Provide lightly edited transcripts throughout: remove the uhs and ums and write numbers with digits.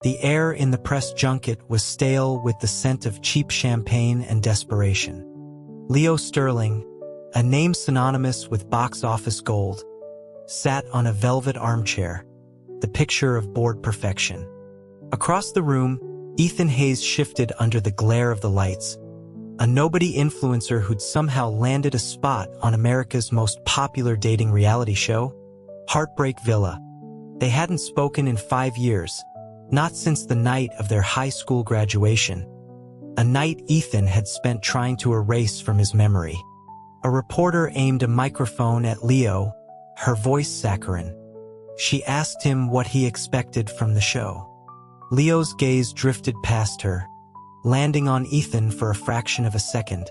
The air in the press junket was stale with the scent of cheap champagne and desperation. Leo Sterling, a name synonymous with box office gold, sat on a velvet armchair, the picture of bored perfection. Across the room, Ethan Hayes shifted under the glare of the lights, a nobody influencer who'd somehow landed a spot on America's most popular dating reality show, Heartbreak Villa. They hadn't spoken in 5 years, not since the night of their high school graduation, a night Ethan had spent trying to erase from his memory. A reporter aimed a microphone at Leo, her voice saccharine. She asked him what he expected from the show. Leo's gaze drifted past her, landing on Ethan for a fraction of a second,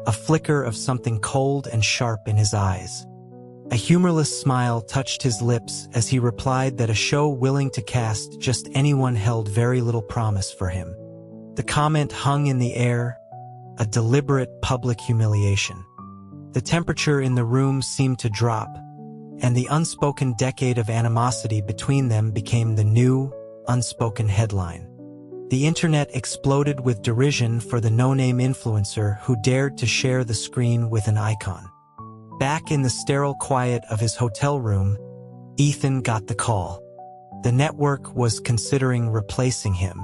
a flicker of something cold and sharp in his eyes. A humorless smile touched his lips as he replied that a show willing to cast just anyone held very little promise for him. The comment hung in the air, a deliberate public humiliation. The temperature in the room seemed to drop, and the unspoken decade of animosity between them became the new, unspoken headline. The internet exploded with derision for the no-name influencer who dared to share the screen with an icon. Back in the sterile quiet of his hotel room, Ethan got the call. The network was considering replacing him.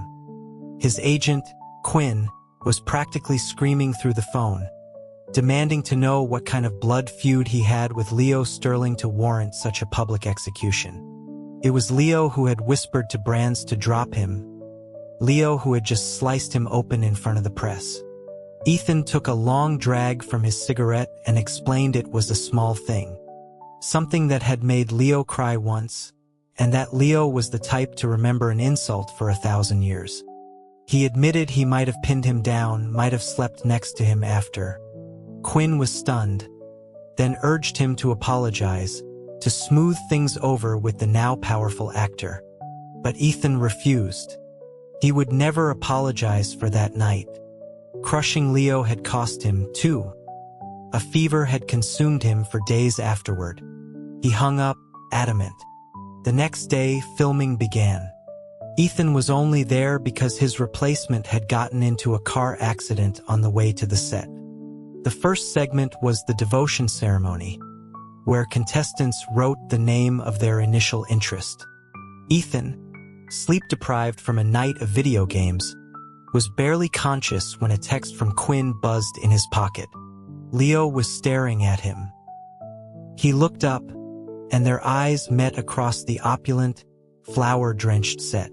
His agent, Quinn, was practically screaming through the phone, demanding to know what kind of blood feud he had with Leo Sterling to warrant such a public execution. It was Leo who had whispered to Brands to drop him, Leo who had just sliced him open in front of the press. Ethan took a long drag from his cigarette and explained it was a small thing. Something that had made Leo cry once, and that Leo was the type to remember an insult for 1,000 years. He admitted he might have pinned him down, might have slept next to him after. Quinn was stunned, then urged him to apologize, to smooth things over with the now powerful actor. But Ethan refused. He would never apologize for that night. Crushing Leo had cost him, too. A fever had consumed him for days afterward. He hung up, adamant. The next day, filming began. Ethan was only there because his replacement had gotten into a car accident on the way to the set. The first segment was the devotion ceremony, where contestants wrote the name of their initial interest. Ethan, sleep-deprived from a night of video games, was barely conscious when a text from Quinn buzzed in his pocket. Leo was staring at him. He looked up, and their eyes met across the opulent, flower-drenched set.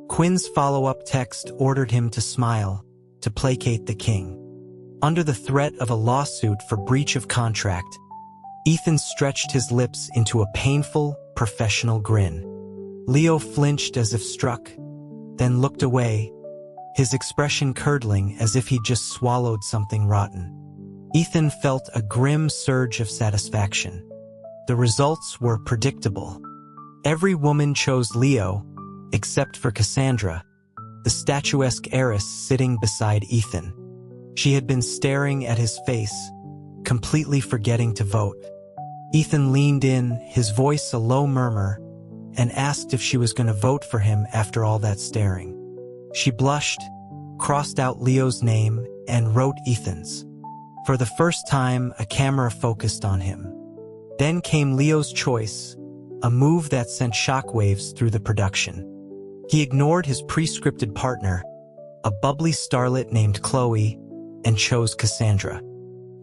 Quinn's follow-up text ordered him to smile, to placate the king. Under the threat of a lawsuit for breach of contract, Ethan stretched his lips into a painful, professional grin. Leo flinched as if struck, then looked away, his expression curdling as if he'd just swallowed something rotten. Ethan felt a grim surge of satisfaction. The results were predictable. Every woman chose Leo, except for Cassandra, the statuesque heiress sitting beside Ethan. She had been staring at his face, completely forgetting to vote. Ethan leaned in, his voice a low murmur, and asked if she was going to vote for him after all that staring. She blushed, crossed out Leo's name, and wrote Ethan's. For the first time, a camera focused on him. Then came Leo's choice, a move that sent shockwaves through the production. He ignored his pre-scripted partner, a bubbly starlet named Chloe, and chose Cassandra.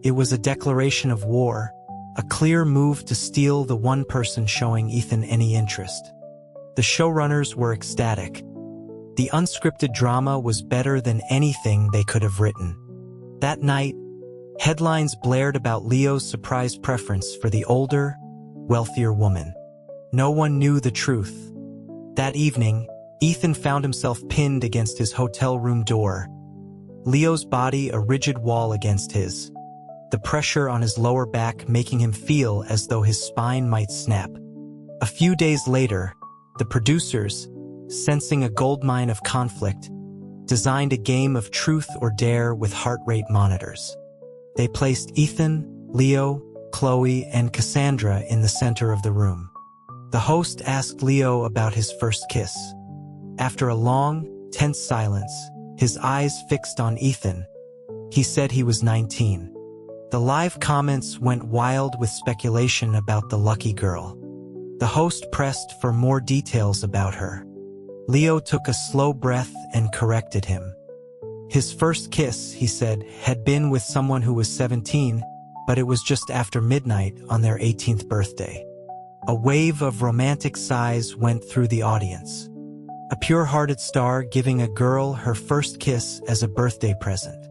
It was a declaration of war, a clear move to steal the one person showing Ethan any interest. The showrunners were ecstatic. The unscripted drama was better than anything they could have written. That night, headlines blared about Leo's surprise preference for the older, wealthier woman. No one knew the truth. That evening, Ethan found himself pinned against his hotel room door, Leo's body a rigid wall against his, the pressure on his lower back making him feel as though his spine might snap. A few days later, the producers, sensing a goldmine of conflict, designed a game of truth or dare with heart rate monitors. They placed Ethan, Leo, Chloe, and Cassandra in the center of the room. The host asked Leo about his first kiss. After a long, tense silence, his eyes fixed on Ethan, he said he was 19. The live comments went wild with speculation about the lucky girl. The host pressed for more details about her. Leo took a slow breath and corrected him. His first kiss, he said, had been with someone who was 17, but it was just after midnight on their 18th birthday. A wave of romantic sighs went through the audience. A pure-hearted star giving a girl her first kiss as a birthday present.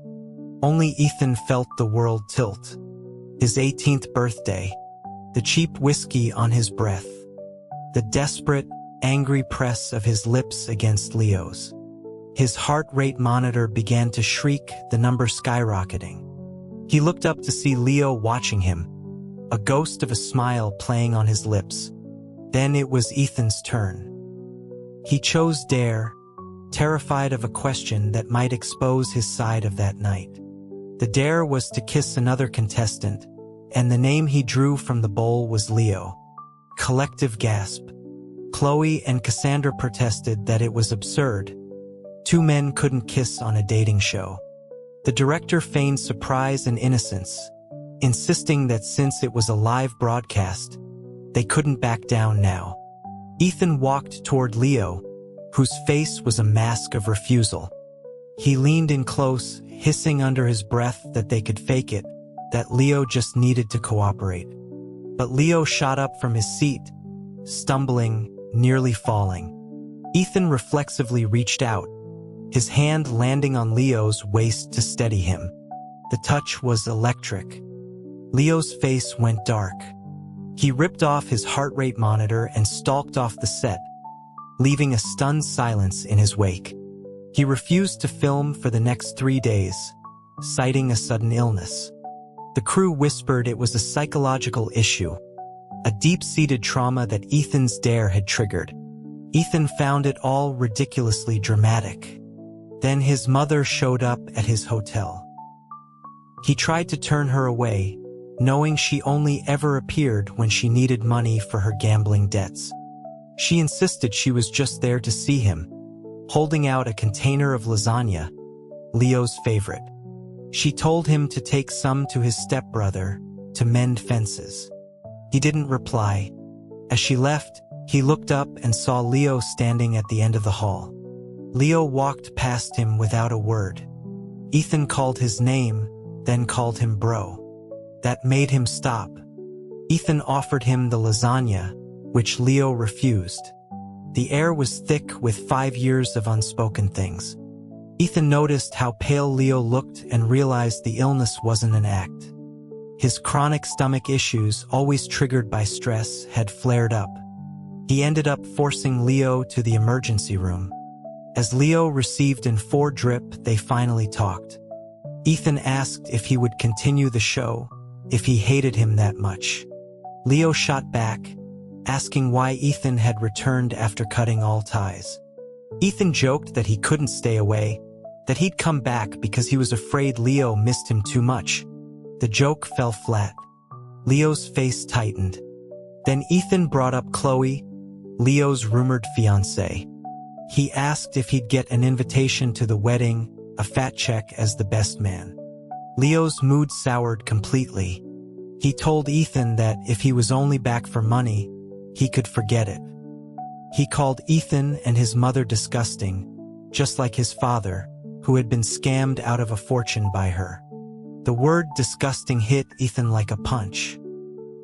Only Ethan felt the world tilt. His 18th birthday, the cheap whiskey on his breath, the desperate, angry press of his lips against Leo's. His heart rate monitor began to shriek, the number skyrocketing. He looked up to see Leo watching him, a ghost of a smile playing on his lips. Then it was Ethan's turn. He chose dare, terrified of a question that might expose his side of that night. The dare was to kiss another contestant, and the name he drew from the bowl was Leo. Collective gasp. Chloe and Cassandra protested that it was absurd. Two men couldn't kiss on a dating show. The director feigned surprise and innocence, insisting that since it was a live broadcast, they couldn't back down now. Ethan walked toward Leo, whose face was a mask of refusal. He leaned in close, hissing under his breath that they could fake it, that Leo just needed to cooperate. But Leo shot up from his seat, stumbling, nearly falling. Ethan reflexively reached out, his hand landing on Leo's waist to steady him. The touch was electric. Leo's face went dark. He ripped off his heart rate monitor and stalked off the set, leaving a stunned silence in his wake. He refused to film for the next 3 days, citing a sudden illness. The crew whispered it was a psychological issue, a deep-seated trauma that Ethan's dare had triggered. Ethan found it all ridiculously dramatic. Then his mother showed up at his hotel. He tried to turn her away, knowing she only ever appeared when she needed money for her gambling debts. She insisted she was just there to see him, holding out a container of lasagna, Leo's favorite. She told him to take some to his stepbrother to mend fences. He didn't reply. As she left, he looked up and saw Leo standing at the end of the hall. Leo walked past him without a word. Ethan called his name, then called him bro. That made him stop. Ethan offered him the lasagna, which Leo refused. The air was thick with 5 years of unspoken things. Ethan noticed how pale Leo looked and realized the illness wasn't an act. His chronic stomach issues, always triggered by stress, had flared up. He ended up forcing Leo to the emergency room. As Leo received an 4 drip, they finally talked. Ethan asked if he would continue the show, if he hated him that much. Leo shot back, asking why Ethan had returned after cutting all ties. Ethan joked that he couldn't stay away, that he'd come back because he was afraid Leo missed him too much. The joke fell flat. Leo's face tightened. Then Ethan brought up Chloe, Leo's rumored fiancée. He asked if he'd get an invitation to the wedding, a fat check as the best man. Leo's mood soured completely. He told Ethan that if he was only back for money, he could forget it. He called Ethan and his mother disgusting, just like his father, who had been scammed out of a fortune by her. The word disgusting hit Ethan like a punch.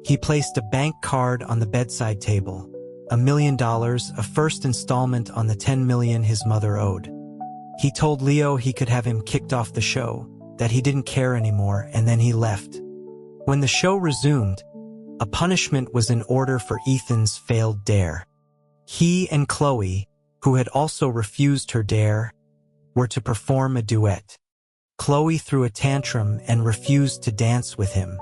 He placed a bank card on the bedside table, $1 million, a first installment on the $10 million his mother owed. He told Leo he could have him kicked off the show, that he didn't care anymore, and then he left. When the show resumed, a punishment was in order for Ethan's failed dare. He and Chloe, who had also refused her dare, were to perform a duet. Chloe threw a tantrum and refused to dance with him.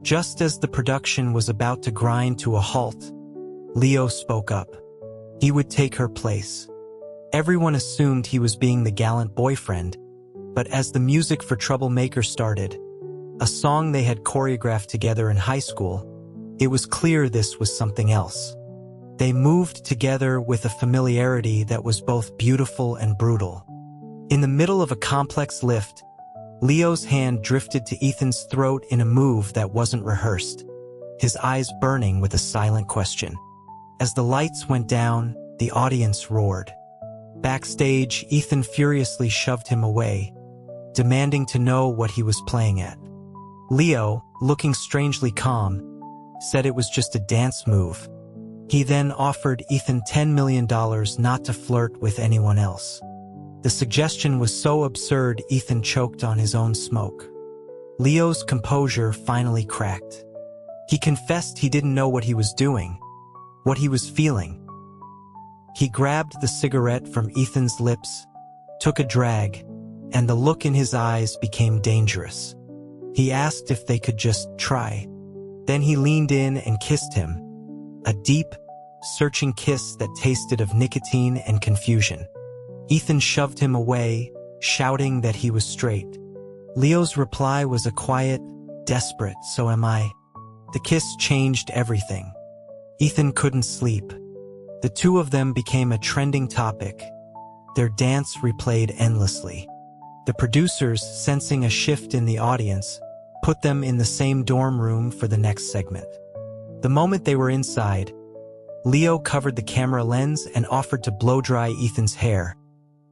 Just as the production was about to grind to a halt, Leo spoke up. He would take her place. Everyone assumed he was being the gallant boyfriend, but as the music for Troublemaker started, a song they had choreographed together in high school, it was clear this was something else. They moved together with a familiarity that was both beautiful and brutal. In the middle of a complex lift, Leo's hand drifted to Ethan's throat in a move that wasn't rehearsed, his eyes burning with a silent question. As the lights went down, the audience roared. Backstage, Ethan furiously shoved him away, demanding to know what he was playing at. Leo, looking strangely calm, said it was just a dance move. He then offered Ethan $10 million not to flirt with anyone else. The suggestion was so absurd, Ethan choked on his own smoke. Leo's composure finally cracked. He confessed he didn't know what he was doing, what he was feeling. He grabbed the cigarette from Ethan's lips, took a drag, and the look in his eyes became dangerous. He asked if they could just try. Then he leaned in and kissed him, a deep, searching kiss that tasted of nicotine and confusion. Ethan shoved him away, shouting that he was straight. Leo's reply was a quiet, desperate, "So am I." The kiss changed everything. Ethan couldn't sleep. The two of them became a trending topic. Their dance replayed endlessly. The producers, sensing a shift in the audience, put them in the same dorm room for the next segment. The moment they were inside, Leo covered the camera lens and offered to blow-dry Ethan's hair,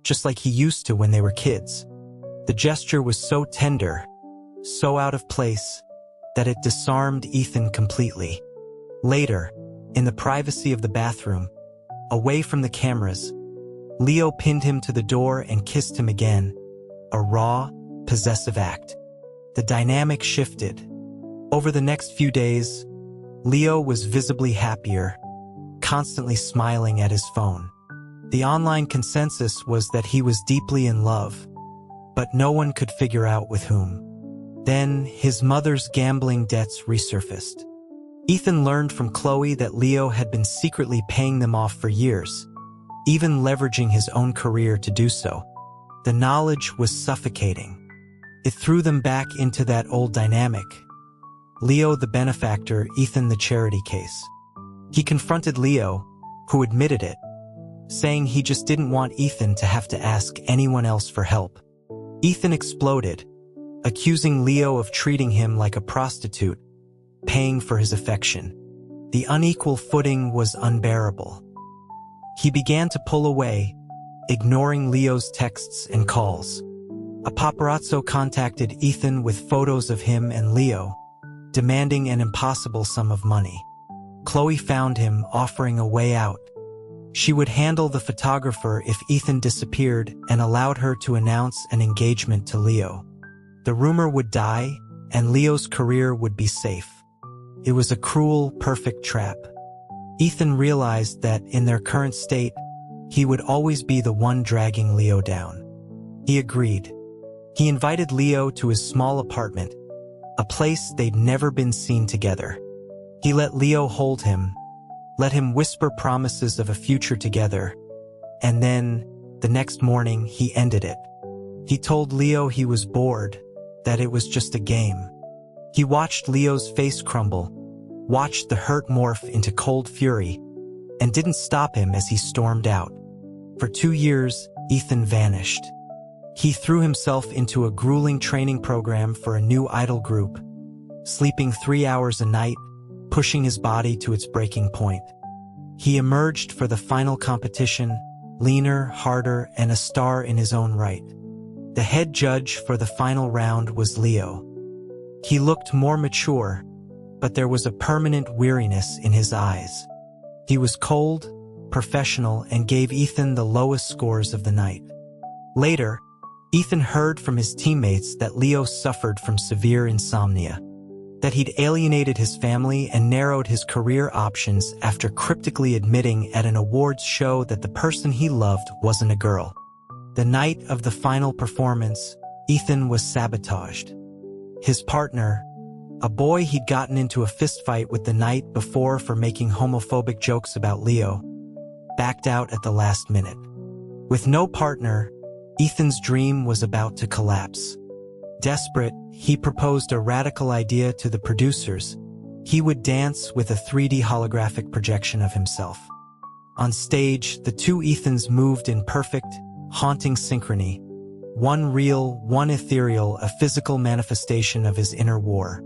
just like he used to when they were kids. The gesture was so tender, so out of place, that it disarmed Ethan completely. Later, in the privacy of the bathroom, away from the cameras, Leo pinned him to the door and kissed him again, a raw, possessive act. The dynamic shifted. Over the next few days, Leo was visibly happier, constantly smiling at his phone. The online consensus was that he was deeply in love, but no one could figure out with whom. Then, his mother's gambling debts resurfaced. Ethan learned from Chloe that Leo had been secretly paying them off for years, even leveraging his own career to do so. The knowledge was suffocating. It threw them back into that old dynamic. Leo the benefactor, Ethan the charity case. He confronted Leo, who admitted it, saying he just didn't want Ethan to have to ask anyone else for help. Ethan exploded, accusing Leo of treating him like a prostitute, paying for his affection. The unequal footing was unbearable. He began to pull away, ignoring Leo's texts and calls. A paparazzo contacted Ethan with photos of him and Leo, demanding an impossible sum of money. Chloe found him, offering a way out. She would handle the photographer if Ethan disappeared and allowed her to announce an engagement to Leo. The rumor would die, and Leo's career would be safe. It was a cruel, perfect trap. Ethan realized that, in their current state, he would always be the one dragging Leo down. He agreed. He invited Leo to his small apartment, a place they'd never been seen together. He let Leo hold him, let him whisper promises of a future together, and then, the next morning, he ended it. He told Leo he was bored, that it was just a game. He watched Leo's face crumble, watched the hurt morph into cold fury, and didn't stop him as he stormed out. For 2 years, Ethan vanished. He threw himself into a grueling training program for a new idol group, sleeping 3 hours a night, pushing his body to its breaking point. He emerged for the final competition, leaner, harder, and a star in his own right. The head judge for the final round was Leo. He looked more mature, but there was a permanent weariness in his eyes. He was cold, professional, and gave Ethan the lowest scores of the night. Later, Ethan heard from his teammates that Leo suffered from severe insomnia, that he'd alienated his family and narrowed his career options after cryptically admitting at an awards show that the person he loved wasn't a girl. The night of the final performance, Ethan was sabotaged. His partner, a boy he'd gotten into a fistfight with the night before for making homophobic jokes about Leo, backed out at the last minute. With no partner, Ethan's dream was about to collapse. Desperate, he proposed a radical idea to the producers. He would dance with a 3D holographic projection of himself. On stage, the two Ethans moved in perfect, haunting synchrony. One real, one ethereal, a physical manifestation of his inner war.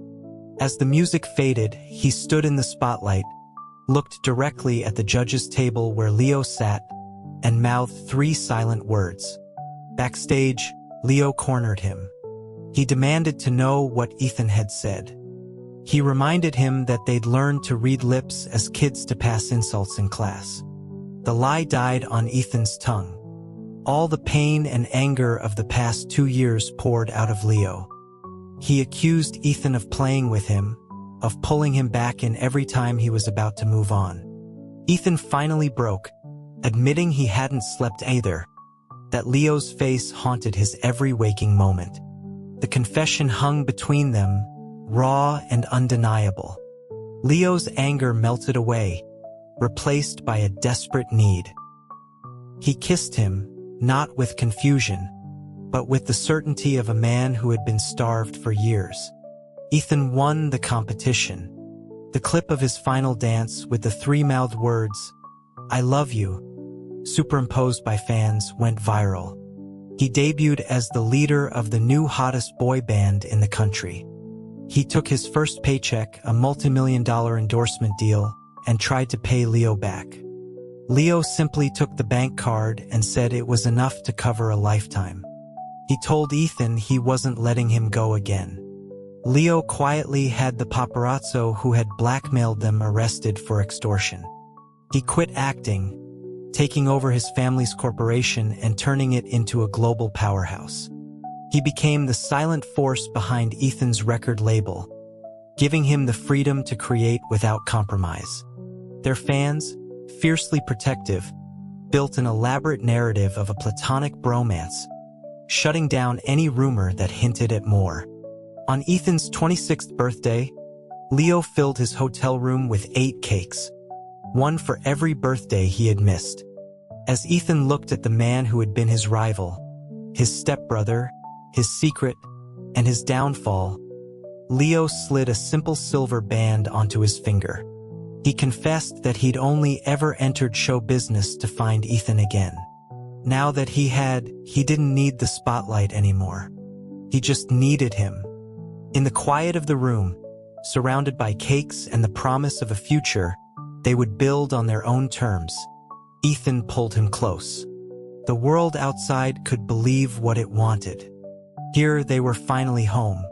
As the music faded, he stood in the spotlight, looked directly at the judges' table where Leo sat, and mouthed 3 silent words. Backstage, Leo cornered him. He demanded to know what Ethan had said. He reminded him that they'd learned to read lips as kids to pass insults in class. The lie died on Ethan's tongue. All the pain and anger of the past 2 years poured out of Leo. He accused Ethan of playing with him, of pulling him back in every time he was about to move on. Ethan finally broke, admitting he hadn't slept either, that Leo's face haunted his every waking moment. The confession hung between them, raw and undeniable. Leo's anger melted away, replaced by a desperate need. He kissed him, not with confusion, but with the certainty of a man who had been starved for years. Ethan won the competition. The clip of his final dance with the 3-mouthed words, "I love you," superimposed by fans, went viral. He debuted as the leader of the new hottest boy band in the country. He took his first paycheck, a multi-million-dollar endorsement deal, and tried to pay Leo back. Leo simply took the bank card and said it was enough to cover a lifetime. He told Ethan he wasn't letting him go again. Leo quietly had the paparazzo who had blackmailed them arrested for extortion. He quit acting, taking over his family's corporation and turning it into a global powerhouse. He became the silent force behind Ethan's record label, giving him the freedom to create without compromise. Their fans, fiercely protective, built an elaborate narrative of a platonic bromance, shutting down any rumor that hinted at more. On Ethan's 26th birthday, Leo filled his hotel room with 8 cakes, one for every birthday he had missed. As Ethan looked at the man who had been his rival, his stepbrother, his secret, and his downfall, Leo slid a simple silver band onto his finger. He confessed that he'd only ever entered show business to find Ethan again. Now that he didn't need the spotlight anymore. He just needed him. In the quiet of the room, surrounded by cakes and the promise of a future they would build on their own terms, Ethan pulled him close. The world outside could believe what it wanted. Here they were finally home,